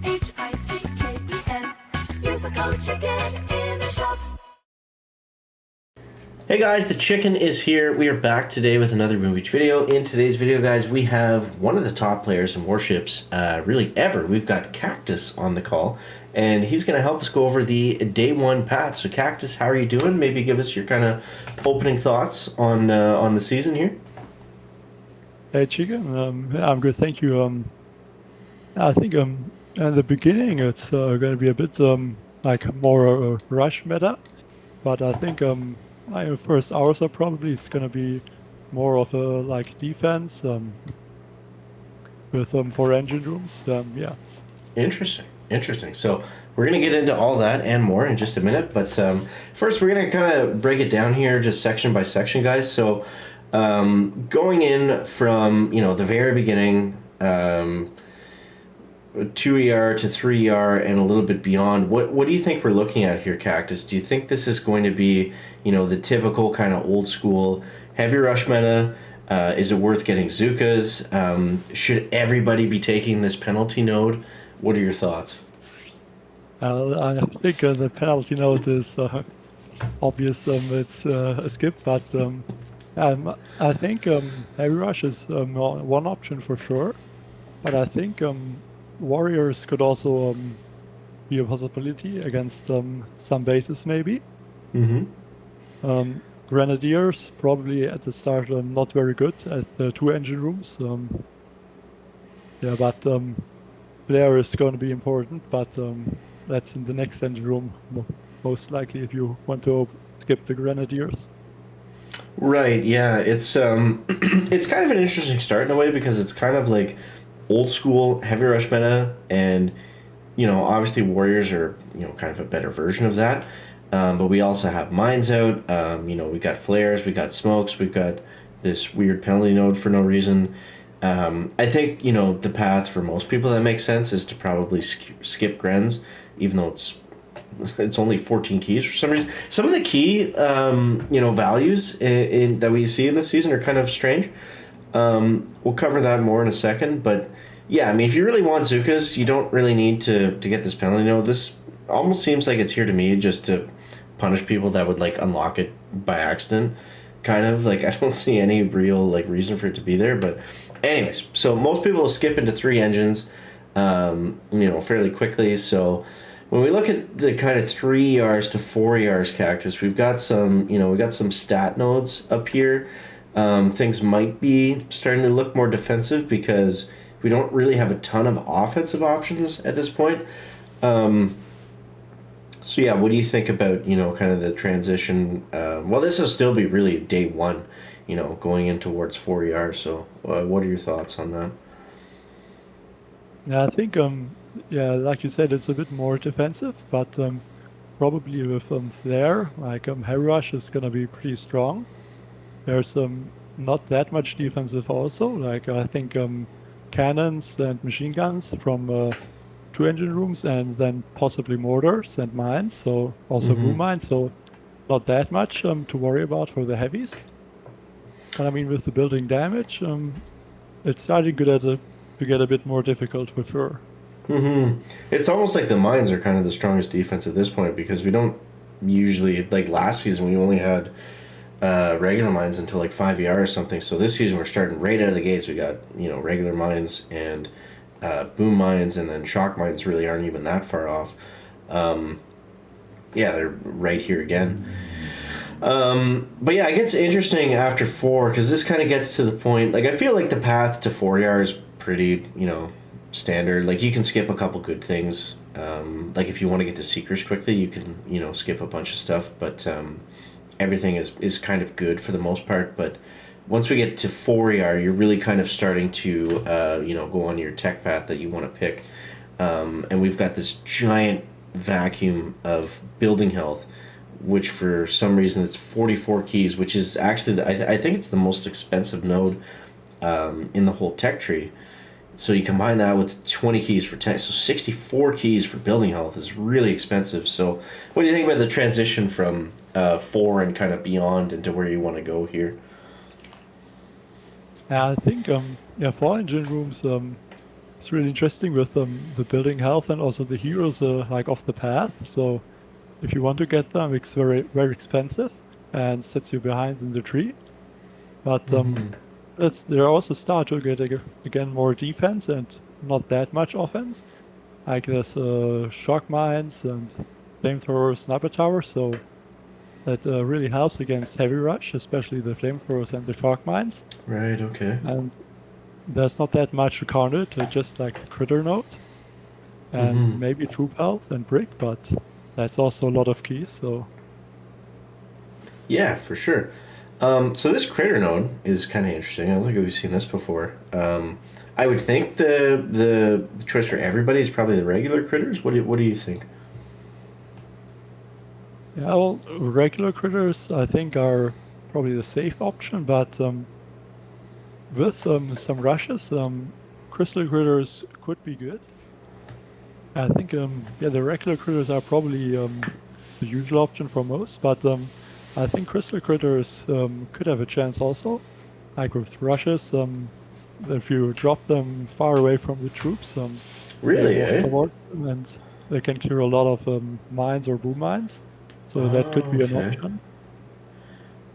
CHICKEN. Use the code CHICKEN in the shop. Hey guys, the chicken is here. We are back today with another Boom Beach video. In today's video, guys, we have one of the top players in Warships, really ever. We've got Kaktus on the call, and he's going to help us go over the day one path. So Kaktus, how are you doing? Maybe give us your kind of opening thoughts on the season here. Hey Chicken, I'm good, thank you. I think in the beginning it's going to be a bit like more rush meta, but I think my first hours are probably it's going to be more of a like defense with 4 engine rooms. Yeah. Interesting. So we're going to get into all that and more in just a minute, but first we're going to kind of break it down here just section by section, guys. So going in from, the very beginning, 2ER to 3ER and a little bit beyond, what do you think we're looking at here, Kaktus? Do you think this is going to be, the typical kind of old school heavy rush meta? Is it worth getting Zukas? Should everybody be taking this penalty node? What are your thoughts? I think the penalty node is obvious. It's a skip, but I think heavy rush is one option for sure. But I think warriors could also be a possibility against some bases maybe. Mm-hmm. Grenadiers probably at the start not very good at the 2 engine rooms. Yeah, but Blair is going to be important, but that's in the next engine room most likely if you want to skip the Grenadiers. Right, yeah, it's it's kind of an interesting start in a way because it's kind of like old school heavy rush meta, and obviously warriors are kind of a better version of that, but we also have mines out. We got flares, we got smokes, we've got this weird penalty node for no reason. I think the path for most people that makes sense is to probably skip Grens, even though it's only 14 keys for some reason. Some of the key values in that we see in this season are kind of strange. We'll cover that more in a second, but yeah, I mean, if you really want Zukas, you don't really need to get this penalty. This almost seems like it's here to me just to punish people that would like unlock it by accident, kind of like I don't see any real like reason for it to be there. But anyways, so most people will skip into 3 engines, fairly quickly. So when we look at the kind of 3 ERs to 4 ERs Kaktus, we've got some, we got some stat nodes up here. Things might be starting to look more defensive because we don't really have a ton of offensive options at this point. So yeah, what do you think about, kind of the transition? Well, this will still be really day one, going in towards 4 ER. So what are your thoughts on that? Yeah, I think like you said, it's a bit more defensive, but probably with Flare, like heavy rush is gonna be pretty strong. There's not that much defensive also. Like I think cannons and machine guns from 2 engine rooms, and then possibly mortars and mines. So also boom mines. So not that much to worry about for the heavies. And I mean, with the building damage, it's starting to get a bit more difficult for sure. It's almost like the mines are kind of the strongest defense at this point because we don't usually, like last season, we only had regular mines until like 5 ER or something. So this season we're starting right out of the gates. We got regular mines and boom mines, and then shock mines really aren't even that far off. Yeah, they're right here again. But yeah, it gets interesting after 4 because this kind of gets to the point. Like I feel like the path to 4 ER is pretty standard. Like you can skip a couple good things. Like if you want to get to Seekers quickly, you can skip a bunch of stuff, but everything is kind of good for the most part. But once we get to 4 ER, you're really kind of starting to go on your tech path that you want to pick, and we've got this giant vacuum of building health, which for some reason it's 44 keys, which is actually I think it's the most expensive node in the whole tech tree. So you combine that with 20 keys for tech, so 64 keys for building health is really expensive. So what do you think about the transition from 4 and kind of beyond into where you want to go here? I think 4 engine rooms it's really interesting with the building health and also the heroes like off the path. So if you want to get them, it's very expensive and sets you behind in the tree. But they also start to get again more defense and not that much offense. Like there's shock mines and flamethrower sniper towers, so that really helps against heavy rush, especially the flamethrowers and the shock mines. Right. Okay. And there's not that much to counter it, just like critter node and maybe troop health and brick, but that's also a lot of keys. So Yeah, for sure. So this critter node is kind of interesting. I don't think we've seen this before. I would think the choice for everybody is probably the regular critters. What do you think? yeah, well, regular critters I think are probably the safe option, but with some rushes, crystal critters could be good. I think yeah, the regular critters are probably the usual option for most, but I think crystal critters could have a chance also. Like with rushes, if you drop them far away from the troops, Really, they walk eh? toward them and they can clear a lot of mines or boom mines. So that could Oh, be an okay. option.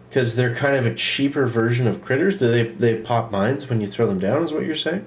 Because they're kind of a cheaper version of critters. Do they pop mines when you throw them down? Is what you're saying?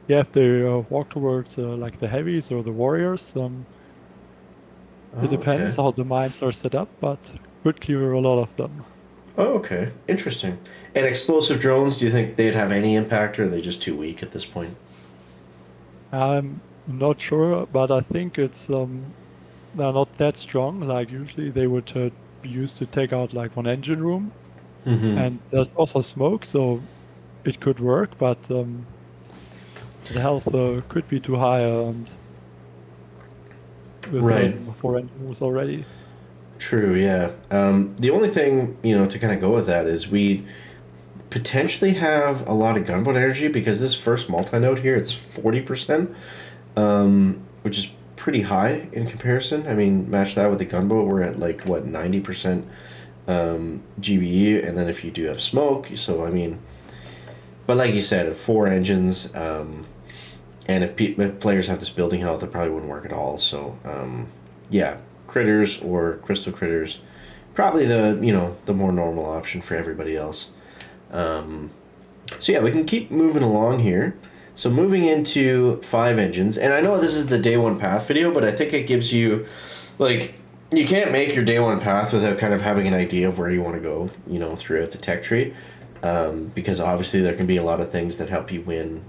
Yeah, if they walk towards like the heavies or the warriors, Oh, it depends okay. how the mines are set up, but could clear a lot of them. Oh, okay. Interesting. And explosive drones, do you think they'd have any impact, or are they just too weak at this point? I'm not sure, but I think it's they're not that strong. Like usually they would be used to take out like one engine room, Mm-hmm. and there's also smoke, so it could work, but the health could be too high, and with Right. 4 engine rooms already. True, yeah. The only thing, to kind of go with that is we potentially have a lot of gunboat energy because this first multi-node here, it's 40%, which is pretty high in comparison. I mean, match that with the gunboat, we're at like, what, 90% GBE, and then if you do have smoke, so I mean, but like you said, 4 engines, and if players have this building health, it probably wouldn't work at all. So, yeah, critters or crystal critters, probably the more normal option for everybody else. So yeah, we can keep moving along here. So moving into 5 engines, and I know this is the day one path video, but I think it gives you, like, you can't make your day one path without kind of having an idea of where you want to go, throughout the tech tree. Because obviously there can be a lot of things that help you win,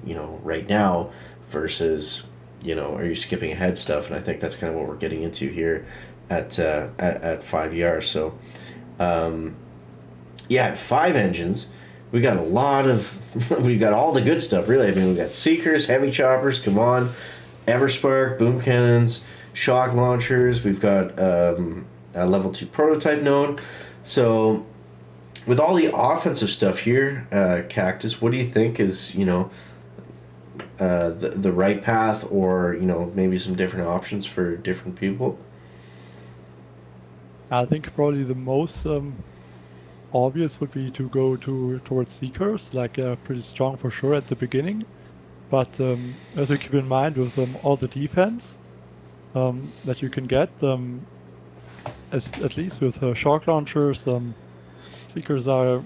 right now versus, are you skipping ahead stuff? And I think that's kind of what we're getting into here at 5ER. So, yeah, at 5 engines, we got a lot of, we got all the good stuff, really. I mean, we got Seekers, Heavy Choppers, come on, Everspark, Boom Cannons, Shock Launchers. We've got a level 2 prototype node. So, with all the offensive stuff here, Kaktus, what do you think is, the right path, or, maybe some different options for different people? I think probably the most obvious would be to go towards Seekers, like pretty strong for sure at the beginning. But as you keep in mind with all the defense that you can get, at least with shock launchers, Seekers are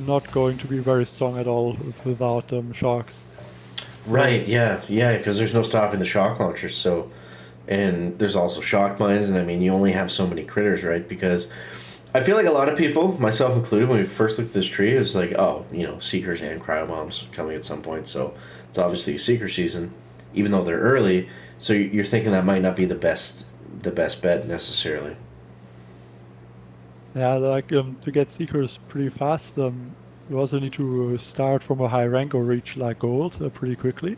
not going to be very strong at all without shocks. So, Right, yeah, because there's no stopping the shock launchers, so, and there's also shock mines, and I mean, you only have so many critters, right? Because I feel like a lot of people, myself included, when we first looked at this tree, is like, oh, Seekers and Cryobombs coming at some point, so it's obviously a Seeker season, even though they're early, so you're thinking that might not be the best bet necessarily. yeah, like to get Seekers pretty fast, you also need to start from a high rank or reach like gold pretty quickly.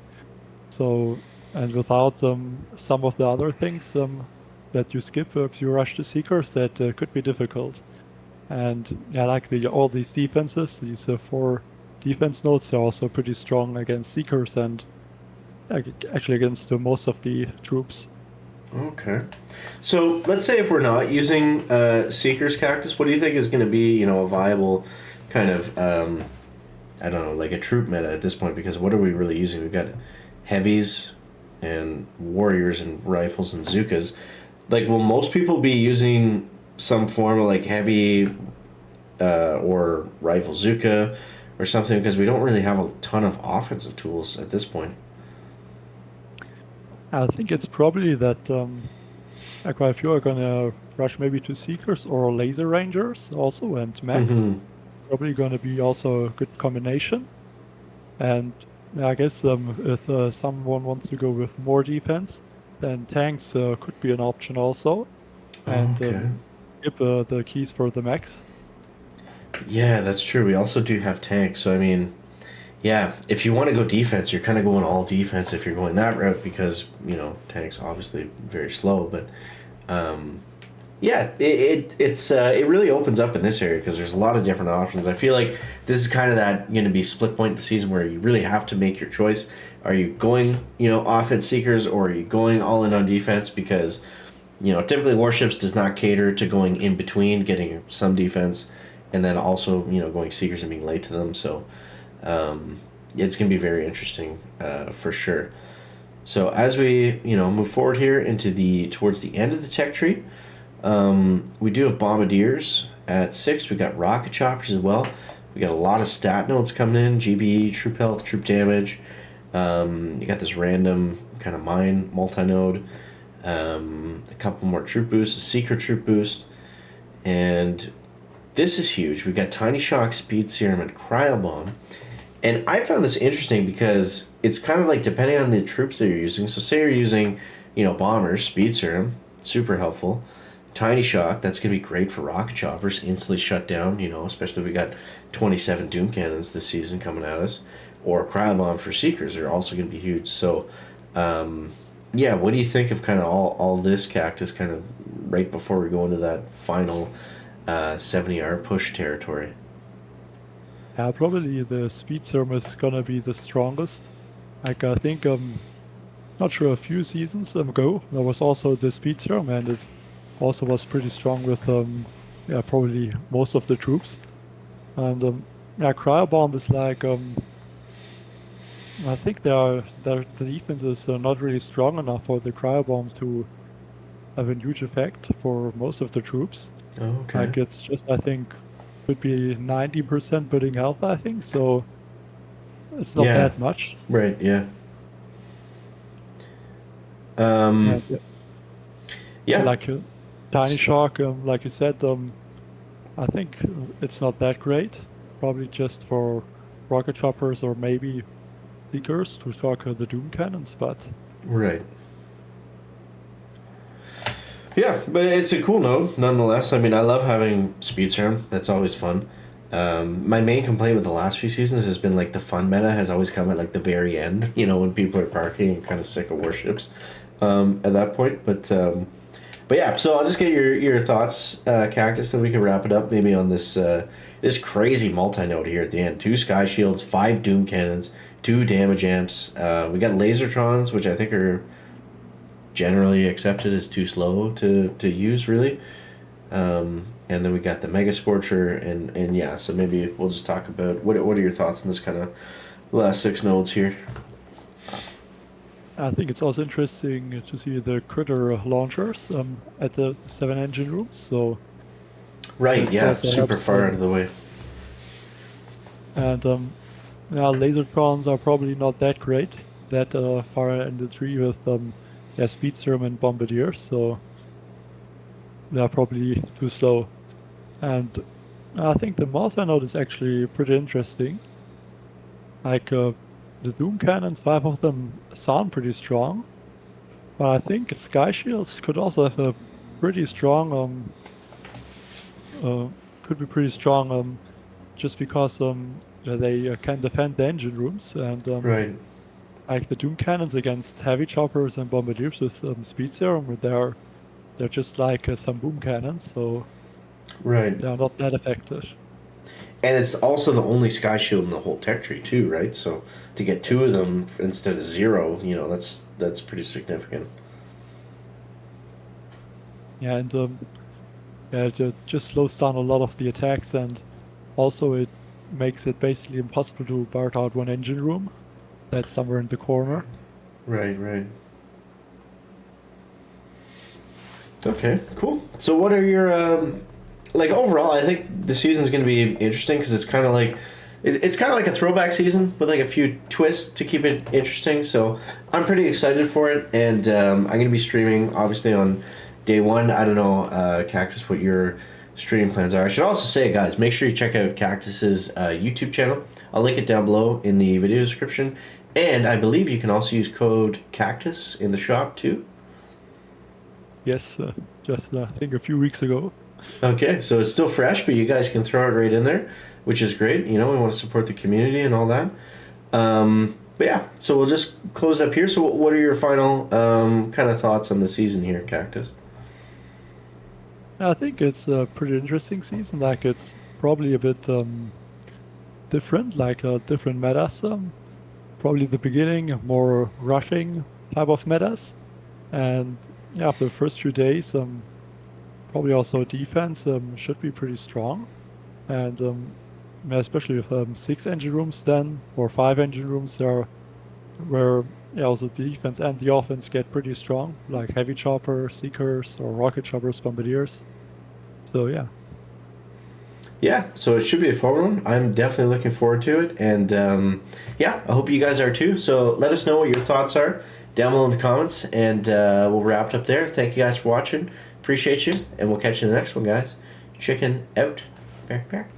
So, and without some of the other things that you skip if you rush the Seekers, that could be difficult. And yeah, like all these defenses, these 4 defense nodes, they're also pretty strong against Seekers and actually against most of the troops. Okay. So let's say if we're not using Seeker's Kaktus, what do you think is going to be, a viable kind of I don't know, like a troop meta at this point, because what are we really using? We've got heavies and warriors and rifles and Zukas. Like, will most people be using some form of like heavy or rifle Zuka or something? Because we don't really have a ton of offensive tools at this point. I think it's probably that like quite a few are gonna rush maybe to Seekers or Laser Rangers also, and Mechs. Mm-hmm. Probably gonna be also a good combination. And yeah, I guess if someone wants to go with more defense, then tanks could be an option also. Oh, And okay. give the keys for the mechs. Yeah, that's true. We also do have tanks. So, I mean, yeah, if you want to go defense, you're kind of going all defense if you're going that route because, tanks obviously very slow. But, yeah, it really opens up in this area because there's a lot of different options. I feel like this is kind of that going to be split point in the season where you really have to make your choice. Are you going, offense seekers, or are you going all in on defense? Because, typically Warships does not cater to going in between, getting some defense, and then also, going seekers and being late to them. So, it's going to be very interesting for sure. So as we, move forward here towards the end of the tech tree, we do have bombardiers at 6. We got rocket choppers as well. We got a lot of stat nodes coming in: GBE, troop health, troop damage. You got this random kind of mine multi-node. A couple more troop boosts, a secret troop boost, and this is huge. We got tiny shock, speed serum, and cryo bomb. And I found this interesting because it's kind of like depending on the troops that you're using. So say you're using, bombers, speed serum, super helpful. Tiny shock, that's gonna be great for rocket choppers, instantly shut down. Especially we got 27 doom cannons this season coming at us, or cryo bomb for seekers are also gonna be huge. So, yeah, what do you think of kind of all this Kaktus kind of right before we go into that final 70-hour push territory? Yeah, probably the speed serum is gonna be the strongest. Like I think not sure a few seasons ago there was also the speed serum, and it also was pretty strong with yeah, probably most of the troops. And yeah, cryo bomb is like I think the defense is not really strong enough for the cryo bomb to have a huge effect for most of the troops. Oh, okay. Like it's just I think could be 90% building health, I think, so it's not Yeah. that much. Right. Yeah. And Yeah. like tiny shock, like you said, I think it's not that great. Probably just for rocket choppers or maybe seekers to shock the doom cannons, but Right. Yeah, but it's a cool node nonetheless. I mean, I love having speed serum. That's always fun. My main complaint with the last few seasons has been like the fun meta has always come at like the very end. When people are parking and kind of sick of warships at that point. But yeah. So I'll just get your thoughts, Kaktus, then we can wrap it up maybe on this crazy multi node here at the end. 2 sky shields, 5 doom cannons, 2 damage amps. We got lasertrons, which I think are generally accepted as too slow to use, really. And then we got the Mega Scorcher, and yeah, so maybe we'll just talk about what are your thoughts on this kind of last 6 nodes here. I think it's also interesting to see the critter launchers at the 7 engine rooms. So Right, that yeah, also super helps, far out of the way. and yeah, lasertrons are probably not that great that far in the tree with yeah, speed serum and bombardiers, so they're probably too slow. And I think the multi node is actually pretty interesting. Like the doom cannons, 5 of them sound pretty strong, but I think sky shields could also have a pretty strong could be pretty strong just because yeah, they can defend the engine rooms, and Right. like the doom cannons against heavy choppers and bombardiers with speed serum, they're just like some boom cannons, so Right. they are not that effective. And it's also the only sky shield in the whole tech tree too, right? So to get 2 of them instead of 0, that's pretty significant. Yeah, and yeah, it just slows down a lot of the attacks, and also it makes it basically impossible to BART out one engine room. That's somewhere in the corner. Right, right. Okay, cool. So what are your like overall? I think the season's going to be interesting because it's kind of like it's kind of like a throwback season with like a few twists to keep it interesting. So I'm pretty excited for it, and I'm going to be streaming obviously on day one. I don't know, Kaktus, what your streaming plans are. I should also say, guys, make sure you check out Kaktus's YouTube channel. I'll link it down below in the video description, and I believe you can also use code Kaktus in the shop too. Yes, just I think a few weeks ago. Okay, so it's still fresh, but you guys can throw it right in there, which is great. You know, we want to support the community and all that. But yeah, so we'll just close up here. So what are your final kind of thoughts on the season here, Kaktus? I think it's a pretty interesting season. Like it's probably a bit different, like different metas. Probably the beginning, more rushing type of metas, and yeah, after the first few days, probably also defense should be pretty strong, and yeah, especially with 6 engine rooms then or 5 engine rooms there, where yeah, also the defense and the offense get pretty strong, like heavy chopper seekers or rocket choppers bombardiers. So yeah. Yeah, so it should be a fun one. I'm definitely looking forward to it, and yeah, I hope you guys are too. So let us know what your thoughts are down below in the comments, and we'll wrap it up there. Thank you guys for watching. Appreciate you, and we'll catch you in the next one, guys. Chicken out. Back, back.